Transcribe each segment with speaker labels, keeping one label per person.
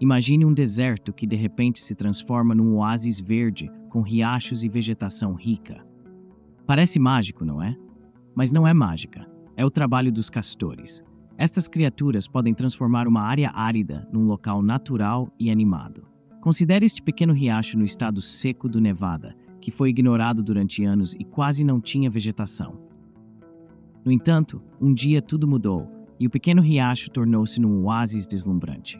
Speaker 1: Imagine um deserto que de repente se transforma num oásis verde com riachos e vegetação rica. Parece mágico, não é? Mas não é mágica. É o trabalho dos castores. Estas criaturas podem transformar uma área árida num local natural e animado. Considere este pequeno riacho no estado seco do Nevada, que foi ignorado durante anos e quase não tinha vegetação. No entanto, um dia tudo mudou e o pequeno riacho tornou-se num oásis deslumbrante.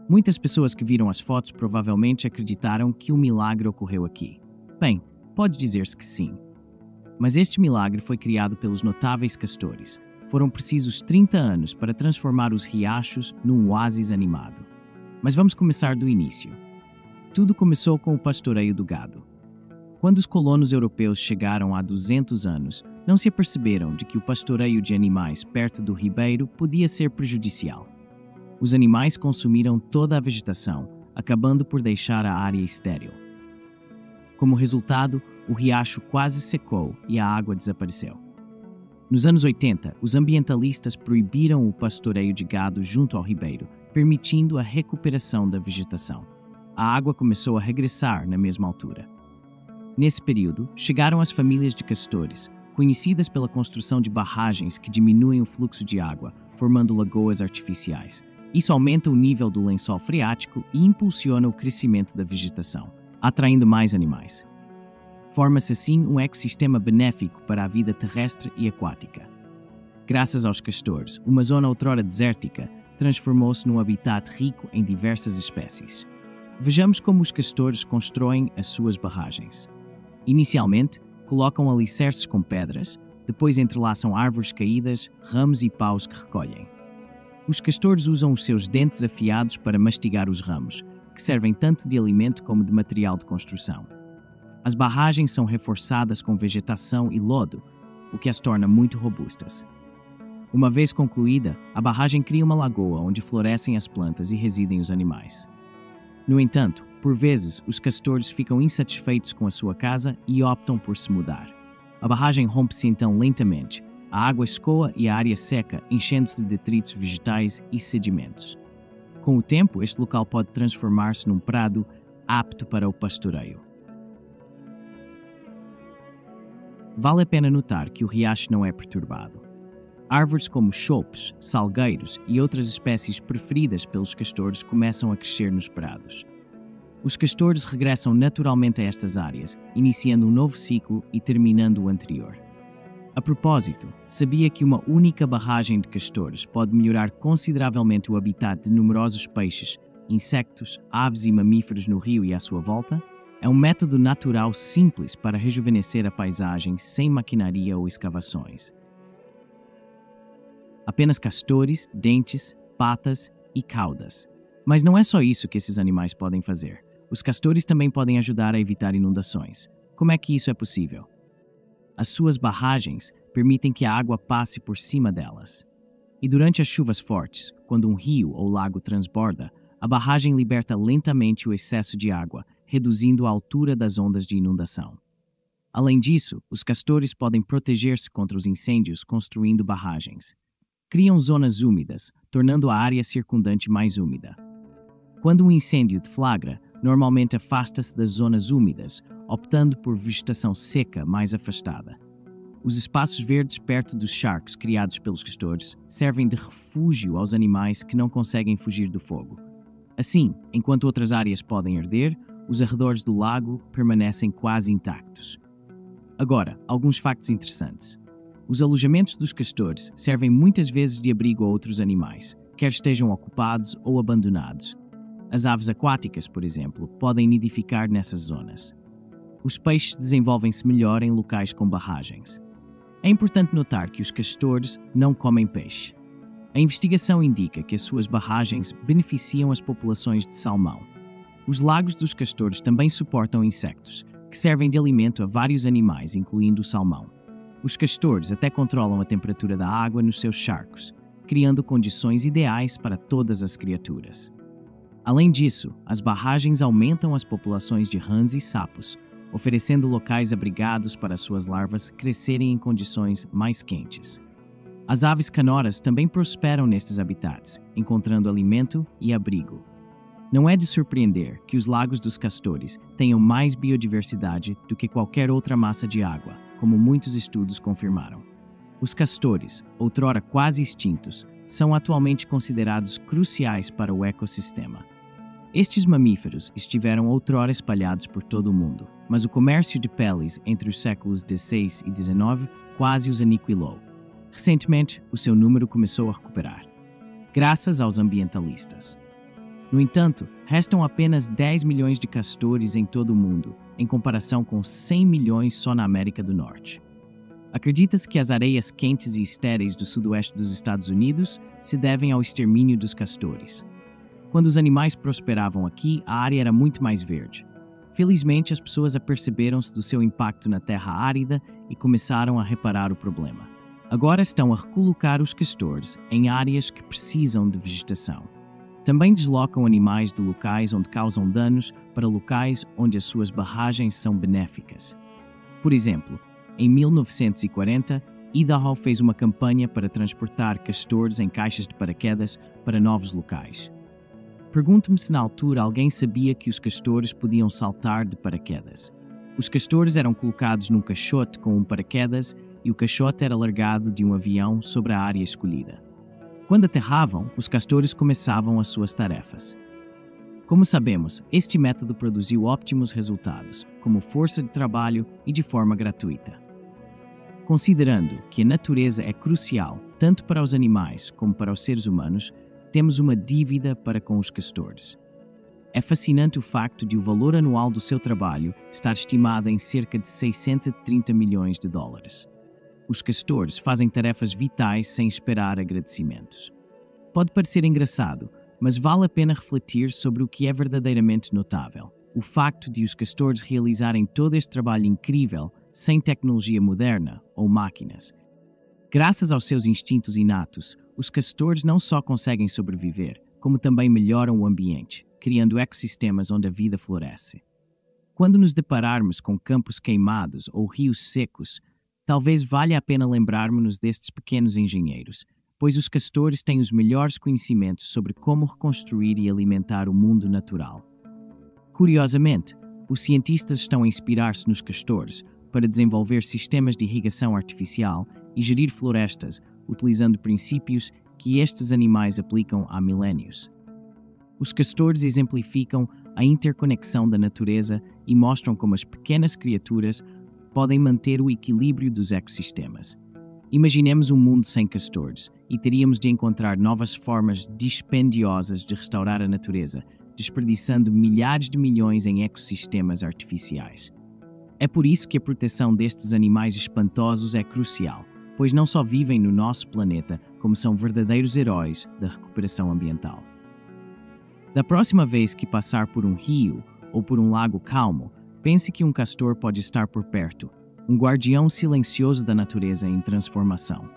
Speaker 1: Muitas pessoas que viram as fotos provavelmente acreditaram que um milagre ocorreu aqui. Bem, pode dizer-se que sim. Mas este milagre foi criado pelos notáveis castores. Foram precisos 30 anos para transformar os riachos num oásis animado. Mas vamos começar do início. Tudo começou com o pastoreio do gado. Quando os colonos europeus chegaram há 200 anos, não se aperceberam de que o pastoreio de animais perto do ribeiro podia ser prejudicial. Os animais consumiram toda a vegetação, acabando por deixar a área estéril. Como resultado, o riacho quase secou e a água desapareceu. Nos anos 80, os ambientalistas proibiram o pastoreio de gado junto ao ribeiro, permitindo a recuperação da vegetação. A água começou a regressar na mesma altura. Nesse período, chegaram as famílias de castores, conhecidas pela construção de barragens que diminuem o fluxo de água, formando lagoas artificiais. Isso aumenta o nível do lençol freático e impulsiona o crescimento da vegetação, atraindo mais animais. Forma-se assim um ecossistema benéfico para a vida terrestre e aquática. Graças aos castores, uma zona outrora desértica transformou-se num habitat rico em diversas espécies. Vejamos como os castores constroem as suas barragens. Inicialmente, colocam alicerces com pedras, depois entrelaçam árvores caídas, ramos e paus que recolhem. Os castores usam os seus dentes afiados para mastigar os ramos, que servem tanto de alimento como de material de construção. As barragens são reforçadas com vegetação e lodo, o que as torna muito robustas. Uma vez concluída, a barragem cria uma lagoa onde florescem as plantas e residem os animais. No entanto, por vezes, os castores ficam insatisfeitos com a sua casa e optam por se mudar. A barragem rompe-se então lentamente, a água escoa e a área seca, enchendo-se de detritos vegetais e sedimentos. Com o tempo, este local pode transformar-se num prado apto para o pastoreio. Vale a pena notar que o riacho não é perturbado. Árvores como choupes, salgueiros e outras espécies preferidas pelos castores começam a crescer nos prados. Os castores regressam naturalmente a estas áreas, iniciando um novo ciclo e terminando o anterior. A propósito, sabia que uma única barragem de castores pode melhorar consideravelmente o habitat de numerosos peixes, insectos, aves e mamíferos no rio e à sua volta? É um método natural simples para rejuvenescer a paisagem sem maquinaria ou escavações. Apenas castores, dentes, patas e caudas. Mas não é só isso que esses animais podem fazer. Os castores também podem ajudar a evitar inundações. Como é que isso é possível? As suas barragens permitem que a água passe por cima delas. E durante as chuvas fortes, quando um rio ou lago transborda, a barragem liberta lentamente o excesso de água, reduzindo a altura das ondas de inundação. Além disso, os castores podem proteger-se contra os incêndios construindo barragens. Criam zonas úmidas, tornando a área circundante mais úmida. Quando um incêndio deflagra, normalmente afasta-se das zonas úmidas, optando por vegetação seca mais afastada. Os espaços verdes perto dos charcos criados pelos castores servem de refúgio aos animais que não conseguem fugir do fogo. Assim, enquanto outras áreas podem arder, os arredores do lago permanecem quase intactos. Agora, alguns factos interessantes. Os alojamentos dos castores servem muitas vezes de abrigo a outros animais, quer estejam ocupados ou abandonados. As aves aquáticas, por exemplo, podem nidificar nessas zonas. Os peixes desenvolvem-se melhor em locais com barragens. É importante notar que os castores não comem peixe. A investigação indica que as suas barragens beneficiam as populações de salmão. Os lagos dos castores também suportam insectos, que servem de alimento a vários animais, incluindo o salmão. Os castores até controlam a temperatura da água nos seus charcos, criando condições ideais para todas as criaturas. Além disso, as barragens aumentam as populações de rãs e sapos, oferecendo locais abrigados para suas larvas crescerem em condições mais quentes. As aves canoras também prosperam nestes habitats, encontrando alimento e abrigo. Não é de surpreender que os lagos dos castores tenham mais biodiversidade do que qualquer outra massa de água, como muitos estudos confirmaram. Os castores, outrora quase extintos, são atualmente considerados cruciais para o ecossistema. Estes mamíferos estiveram outrora espalhados por todo o mundo, mas o comércio de peles entre os séculos XVI e XIX quase os aniquilou. Recentemente, o seu número começou a recuperar, graças aos ambientalistas. No entanto, restam apenas 10 milhões de castores em todo o mundo, em comparação com 100 milhões só na América do Norte. Acredita-se que as areias quentes e estéreis do sudoeste dos Estados Unidos se devem ao extermínio dos castores. Quando os animais prosperavam aqui, a área era muito mais verde. Felizmente, as pessoas aperceberam-se do seu impacto na terra árida e começaram a reparar o problema. Agora estão a recolocar os castores em áreas que precisam de vegetação. Também deslocam animais de locais onde causam danos para locais onde as suas barragens são benéficas. Por exemplo, em 1940, Idaho fez uma campanha para transportar castores em caixas de paraquedas para novos locais. Pergunto-me se na altura alguém sabia que os castores podiam saltar de paraquedas. Os castores eram colocados num caixote com um paraquedas e o caixote era largado de um avião sobre a área escolhida. Quando aterravam, os castores começavam as suas tarefas. Como sabemos, este método produziu ótimos resultados, como força de trabalho e de forma gratuita. Considerando que a natureza é crucial tanto para os animais como para os seres humanos, temos uma dívida para com os castores. É fascinante o facto de o valor anual do seu trabalho estar estimado em cerca de 630 milhões de dólares. Os castores fazem tarefas vitais sem esperar agradecimentos. Pode parecer engraçado, mas vale a pena refletir sobre o que é verdadeiramente notável. O facto de os castores realizarem todo este trabalho incrível sem tecnologia moderna ou máquinas. Graças aos seus instintos inatos, os castores não só conseguem sobreviver, como também melhoram o ambiente, criando ecossistemas onde a vida floresce. Quando nos depararmos com campos queimados ou rios secos, talvez valha a pena lembrarmos-nos destes pequenos engenheiros, pois os castores têm os melhores conhecimentos sobre como reconstruir e alimentar o mundo natural. Curiosamente, os cientistas estão a inspirar-se nos castores para desenvolver sistemas de irrigação artificial e gerir florestas, utilizando princípios que estes animais aplicam há milénios. Os castores exemplificam a interconexão da natureza e mostram como as pequenas criaturas podem manter o equilíbrio dos ecossistemas. Imaginemos um mundo sem castores e teríamos de encontrar novas formas dispendiosas de restaurar a natureza, desperdiçando milhares de milhões em ecossistemas artificiais. É por isso que a proteção destes animais espantosos é crucial, pois não só vivem no nosso planeta, como são verdadeiros heróis da recuperação ambiental. Da próxima vez que passar por um rio ou por um lago calmo, pense que um castor pode estar por perto, um guardião silencioso da natureza em transformação.